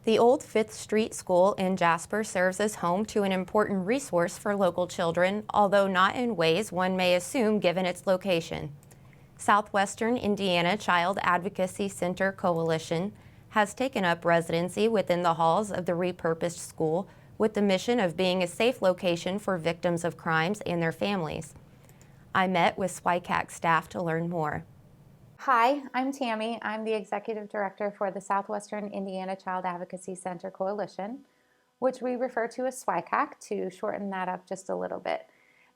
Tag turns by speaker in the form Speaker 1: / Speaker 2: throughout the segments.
Speaker 1: The old 5th Street School in Jasper serves as home to an important resource for local children, although not in ways one may assume given its location. Southwestern Indiana Child Advocacy Center Coalition has taken up residency within the halls of the repurposed school with the mission of being a safe location for victims of crimes and their families. I met with SWICACC staff to learn more.
Speaker 2: Hi, I'm Tammy. I'm the Executive Director for the Southwestern Indiana Child Advocacy Center Coalition, which we refer to as SWICACC to shorten that up just a little bit.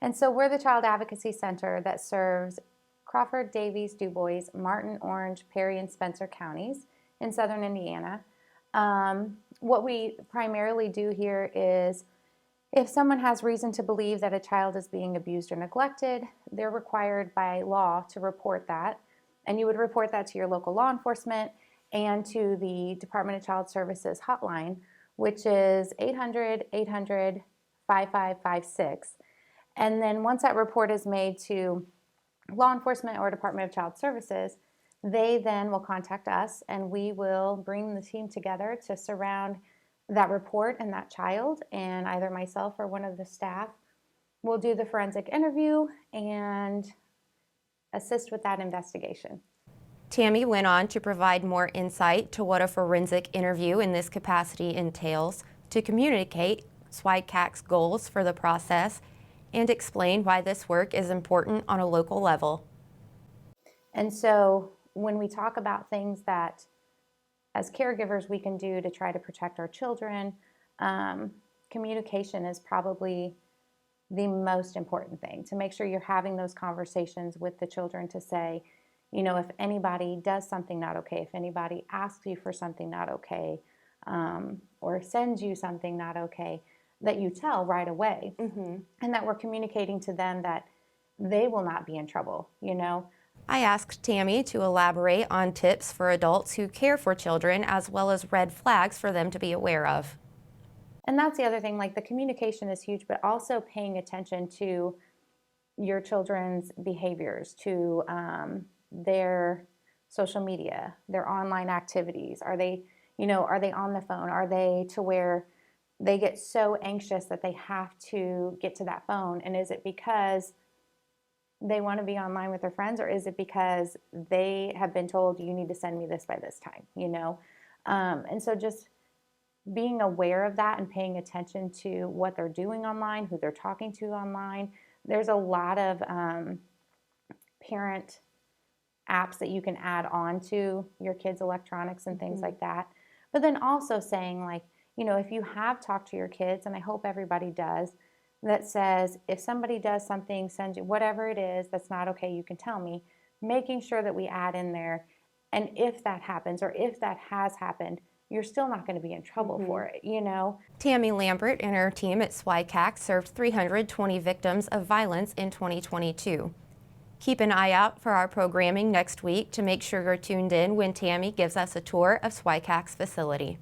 Speaker 2: And so we're the Child Advocacy Center that serves Crawford, Davies, DuBois, Martin, Orange, Perry, and Spencer counties in southern Indiana. What we primarily do here is if someone has reason to believe that a child is being abused or neglected, they're required by law to report that. And you would report that to your local law enforcement and to the Department of Child Services hotline, which is 800-800-5556. And then once that report is made to law enforcement or Department of Child Services, they then will contact us and we will bring the team together to surround that report and that child, and either myself or one of the staff will do the forensic interview and assist with that investigation.
Speaker 1: Tammy went on to provide more insight to what a forensic interview in this capacity entails, to communicate SWICACC's goals for the process, and explain why this work is important on a local level.
Speaker 2: And so when we talk about things that as caregivers we can do to try to protect our children, communication is probably the most important thing, to make sure you're having those conversations with the children to say, you know, if anybody does something not okay, if anybody asks you for something not okay, or sends you something not okay, that you tell right away, and that we're communicating to them that they will not be in trouble, you know.
Speaker 1: I asked Tammy to elaborate on tips for adults who care for children, as well as red flags for them to be aware of.
Speaker 2: And that's the other thing, like the communication is huge, but also paying attention to your children's behaviors, to their social media, their online activities. Are they, you know, are they on the phone? Are they to where they get so anxious that they have to get to that phone? And is it because they want to be online with their friends, or is it because they have been told you need to send me this by this time, you know? And so just being aware of that and paying attention to what they're doing online, who they're talking to online. There's a lot of parent apps that you can add on to your kids' electronics and things like that. But then also saying, like, you know, if you have talked to your kids, and I hope everybody does, that says if somebody does something, send you whatever it is that's not okay, you can tell me, making sure that we add in there, and if that happens or if that has happened, you're still not going to be in trouble for it, you know.
Speaker 1: Tammy Lampert and her team at SWICACC served 320 victims of violence in 2022. Keep an eye out for our programming next week to make sure you're tuned in when Tammy gives us a tour of SWICACC's facility.